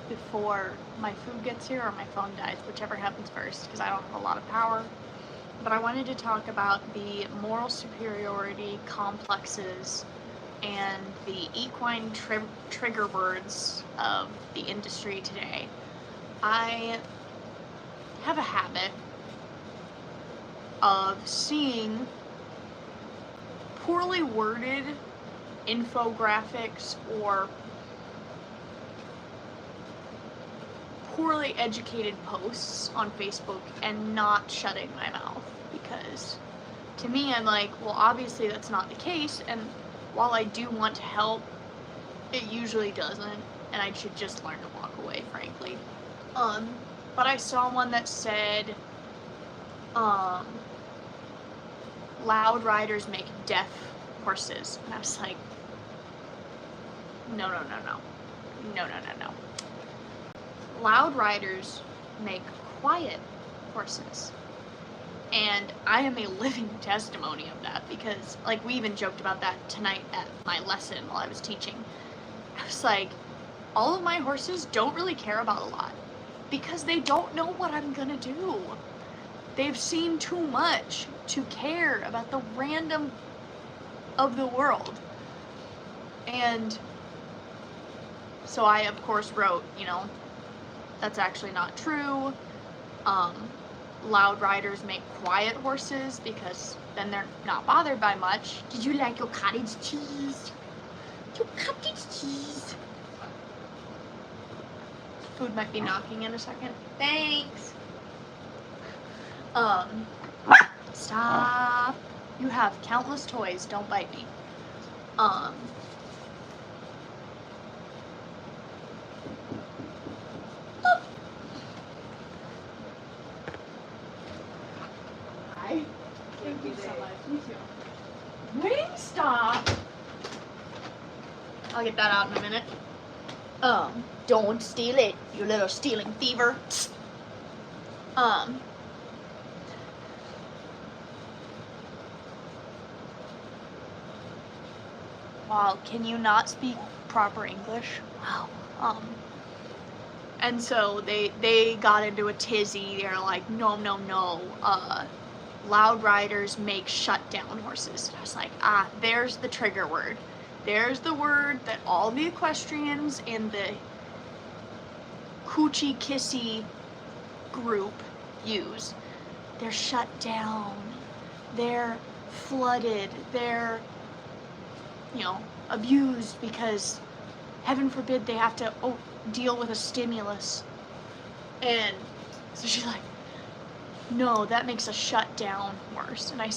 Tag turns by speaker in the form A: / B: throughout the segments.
A: before my food gets here or my phone dies, whichever happens first, because I don't have a lot of power. But I wanted to talk about the moral superiority complexes and the equine trigger words of the industry today. I have a habit of seeing poorly worded infographics or poorly educated posts on Facebook and not shutting my mouth, because to me I'm like, well, obviously that's not the case, and while I do want to help, it usually doesn't, and I should just learn to walk away, frankly. But I saw one that said loud riders make deaf horses, and I was like, no. Loud riders make quiet horses. And I am a living testimony of that, because like we even joked about that tonight at my lesson while I was teaching. I was like, all of my horses don't really care about a lot because they don't know what I'm gonna do. They've seen too much to care about the random of the world. And so I of course wrote, that's actually not true. Loud riders make quiet horses because then they're not bothered by much. Did you like your cottage cheese? Your cottage cheese. Food might be knocking in a second. Thanks. Stop. You have countless toys. Don't bite me. Thank you so much. You too. Wingstop. I'll get that out in a minute. Don't steal it, you little stealing thiever. Wow, can you not speak proper English? Wow. And so they got into a tizzy. They're like, no. Loud riders make shut-down horses. And I was like, there's the trigger word. There's the word that all the equestrians in the coochie kissy group use. They're shut down. They're flooded. They're, abused because, heaven forbid, they have to deal with a stimulus. And so she's like, no, that makes a shutdown worse. And I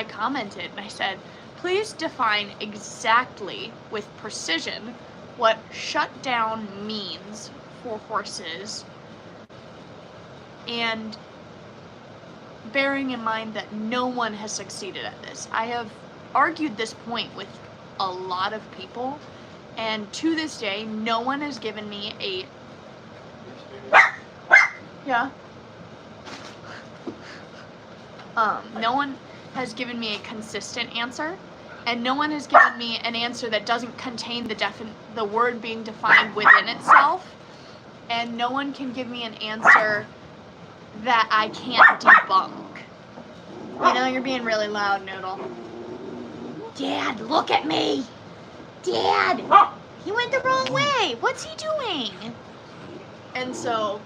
A: commented and I said, please define exactly with precision what shutdown means for horses, and bearing in mind that no one has succeeded at this. I have argued this point with a lot of people, and to this day no one has given me a no one has given me a consistent answer, and no one has given me an answer that doesn't contain the word being defined within itself, and no one can give me an answer that I can't debunk. You're being really loud, Noodle. Dad, look at me! Dad! He went the wrong way! What's he doing? And so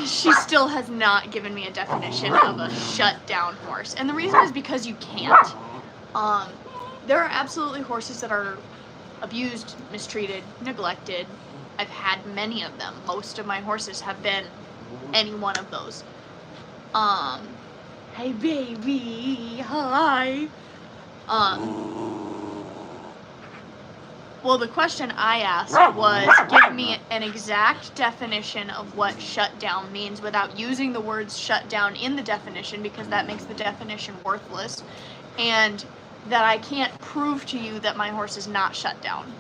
A: she still has not given me a definition of a shut-down horse. And the reason is because you can't. There are absolutely horses that are abused, mistreated, neglected. I've had many of them. Most of my horses have been any one of those. Hey baby, hi. Well, the question I asked was, give me an exact definition of what shutdown means without using the words shutdown in the definition, because that makes the definition worthless, and that I can't prove to you that my horse is not shut down.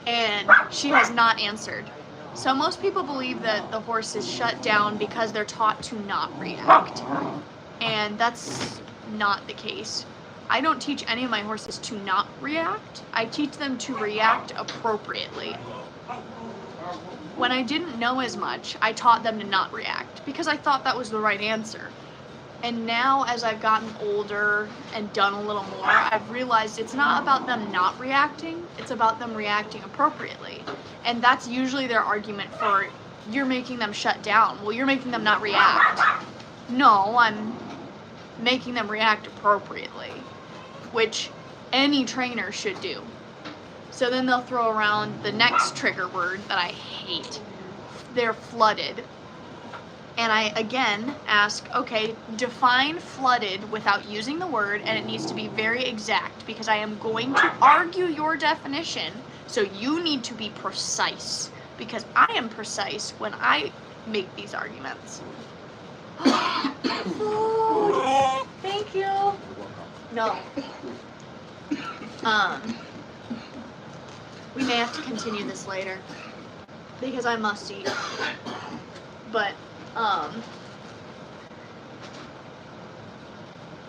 A: And she has not answered. So most people believe that the horse is shut down because they're taught to not react. And that's not the case. I don't teach any of my horses to not react. I teach them to react appropriately. When I didn't know as much, I taught them to not react because I thought that was the right answer. And now, as I've gotten older and done a little more, I've realized it's not about them not reacting, it's about them reacting appropriately. And that's usually their argument for, you're making them shut down. Well, you're making them not react. No, I'm making them react appropriately, which any trainer should do. So then they'll throw around the next trigger word that I hate. They're flooded. And I, again, ask, okay, define flooded without using the word, and it needs to be very exact, because I am going to argue your definition, so you need to be precise, because I am precise when I make these arguments. Food. Thank you. No. We may have to continue this later, because I must eat. But,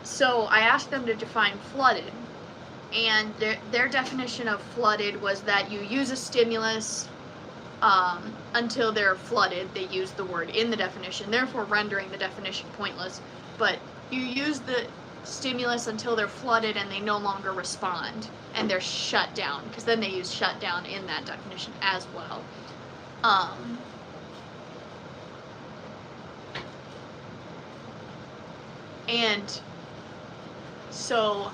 A: so I asked them to define flooded, and their definition of flooded was that you use a stimulus until they're flooded. They use the word in the definition, therefore rendering the definition pointless. But you use the stimulus until they're flooded and they no longer respond, and they're shut down, because then they use shut down in that definition as well. And so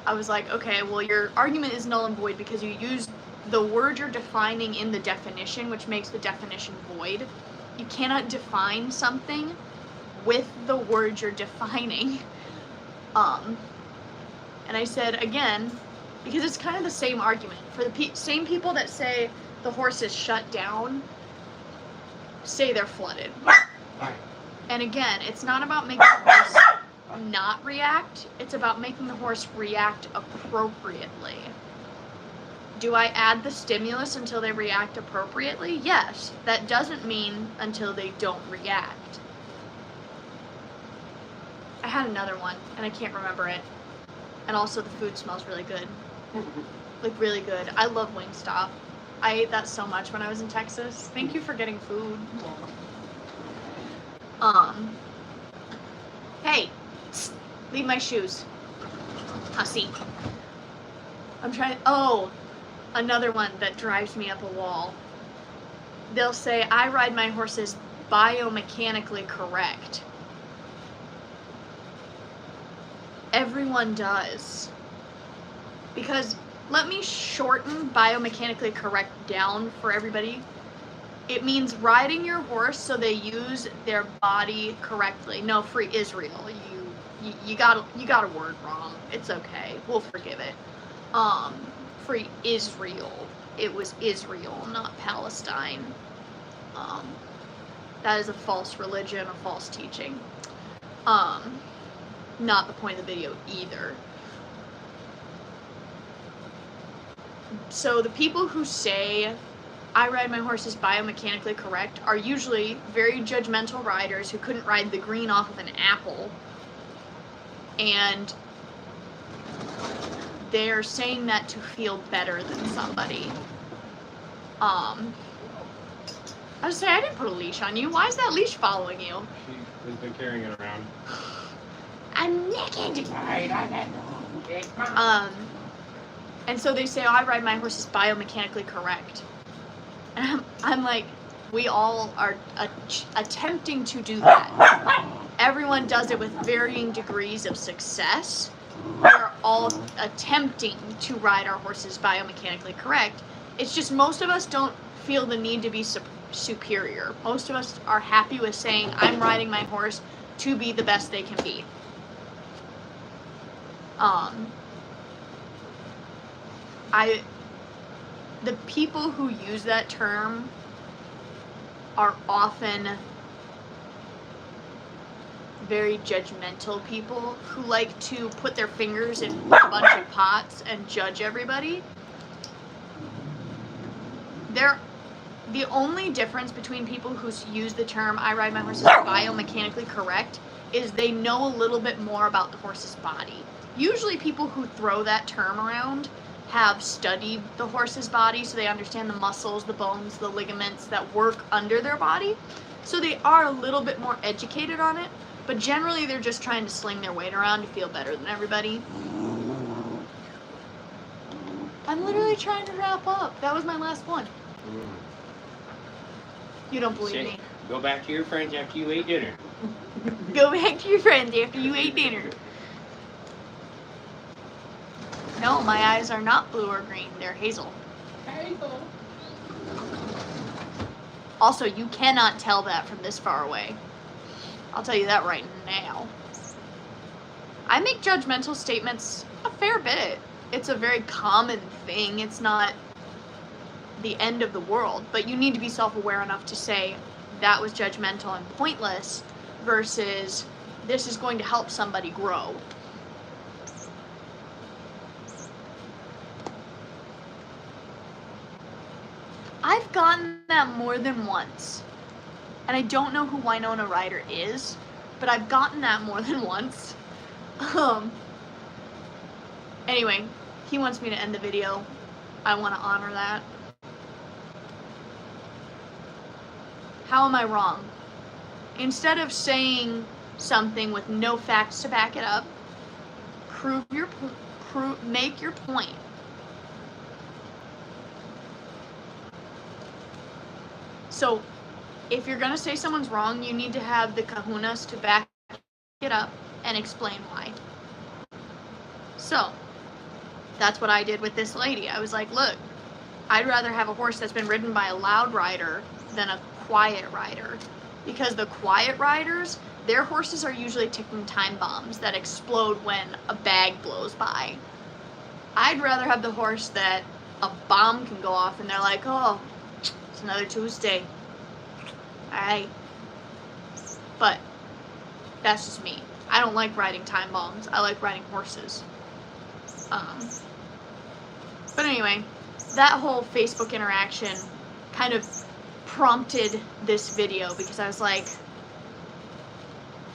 A: I was like, okay, well, your argument is null and void because you used the word you're defining in the definition, which makes the definition void. You cannot define something with the word you're defining. And I said, again, because it's kind of the same argument. For the same people that say the horse is shut down, say they're flooded. And again, it's not about making the horse not react, it's about making the horse react appropriately. Do I add the stimulus until they react appropriately? Yes. That doesn't mean until they don't react. I had another one, and I can't remember it. And also the food smells really good. Like, really good. I love Wingstop. I ate that so much when I was in Texas. Thank you for getting food. Hey, leave my shoes. Hussy. I'm trying, oh, another one that drives me up a wall. They'll say, I ride my horses biomechanically correct. Everyone does. Because, let me shorten biomechanically correct down for everybody. It means riding your horse so they use their body correctly. No, free Israel. You got a word wrong. It's okay. We'll forgive it. Free Israel. It was Israel, not Palestine. That is a false religion, a false teaching. Not the point of the video either. So the people who say I ride my horses biomechanically correct are usually very judgmental riders who couldn't ride the green off of an apple, and they're saying that to feel better than somebody. I was saying, I didn't put a leash on you. Why is that leash following you?
B: She has been carrying it around.
A: I'm naked. And so they say, oh, I ride my horses biomechanically correct. And I'm like, we all are attempting to do that. Everyone does it with varying degrees of success. We're all attempting to ride our horses biomechanically correct. It's just most of us don't feel the need to be superior. Most of us are happy with saying, I'm riding my horse to be the best they can be. The people who use that term are often very judgmental people who like to put their fingers in a bunch of pots and judge everybody. the only difference between people who use the term "I ride my horses biomechanically correct" is they know a little bit more about the horse's body. Usually people who throw that term around have studied the horse's body, so they understand the muscles, the bones, the ligaments that work under their body. So they are a little bit more educated on it, but generally they're just trying to sling their weight around to feel better than everybody. I'm literally trying to wrap up. That was my last one. You don't believe me.
C: Go back to your friends after you ate dinner.
A: Go back to your friends after you ate dinner. No, my eyes are not blue or green. They're hazel.
C: Hazel.
A: Also, you cannot tell that from this far away. I'll tell you that right now. I make judgmental statements a fair bit. It's a very common thing. It's not the end of the world, but you need to be self-aware enough to say that was judgmental and pointless versus this is going to help somebody grow. I've gotten that more than once, and I don't know who Winona Ryder is, but I've gotten that more than once. Anyway, he wants me to end the video. I want to honor that. How am I wrong? Instead of saying something with no facts to back it up, make your point. So, if you're gonna say someone's wrong, you need to have the kahunas to back it up and explain why. So, that's what I did with this lady. I was like, look, I'd rather have a horse that's been ridden by a loud rider than a quiet rider, because the quiet riders, their horses are usually ticking time bombs that explode when a bag blows by. I'd rather have the horse that a bomb can go off and they're like, oh, it's another Tuesday. Alright. But that's just me. I don't like riding time bombs. I like riding horses. But anyway, that whole Facebook interaction kind of prompted this video because I was like,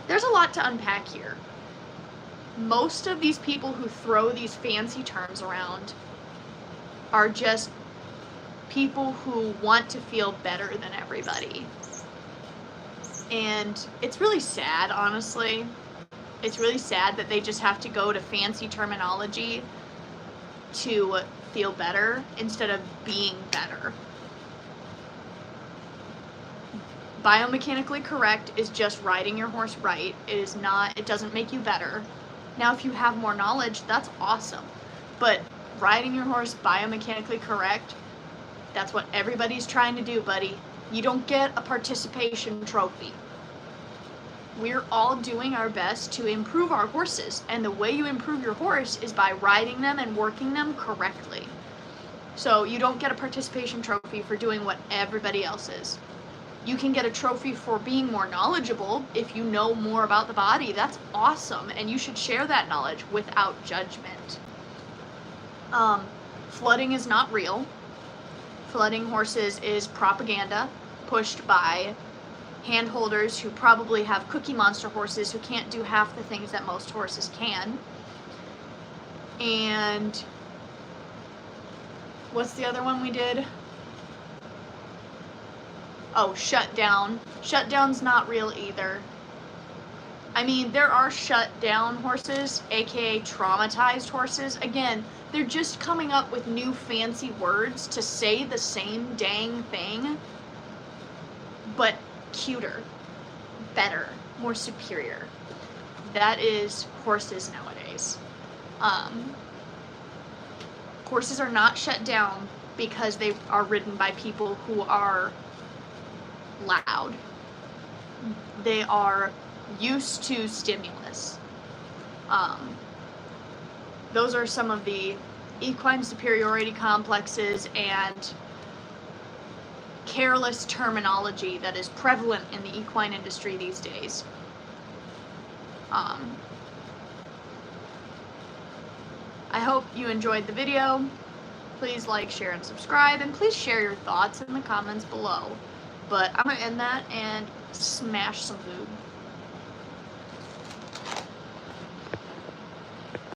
A: there's a lot to unpack here. Most of these people who throw these fancy terms around are just people who want to feel better than everybody. And it's really sad, honestly. It's really sad that they just have to go to fancy terminology to feel better instead of being better. Biomechanically correct is just riding your horse right. It doesn't make you better. Now, if you have more knowledge, that's awesome. But riding your horse biomechanically correct, that's what everybody's trying to do, buddy. You don't get a participation trophy. We're all doing our best to improve our horses, and the way you improve your horse is by riding them and working them correctly. So you don't get a participation trophy for doing what everybody else is. You can get a trophy for being more knowledgeable if you know more about the body. That's awesome, and you should share that knowledge without judgment. Flooding is not real. Flooding horses is propaganda pushed by handholders who probably have Cookie Monster horses who can't do half the things that most horses can. And what's the other one we did? Oh, shutdown. Shutdown's not real either. I mean, there are shut down horses, aka traumatized horses. Again, they're just coming up with new fancy words to say the same dang thing, but cuter, better, more superior. That is horses nowadays. Horses are not shut down because they are ridden by people who are loud. They are used to stimulus. Those are some of the equine superiority complexes and careless terminology that is prevalent in the equine industry these days. I hope you enjoyed the video. Please like, share, and subscribe, and please share your thoughts in the comments below. But I'm gonna end that and smash some food.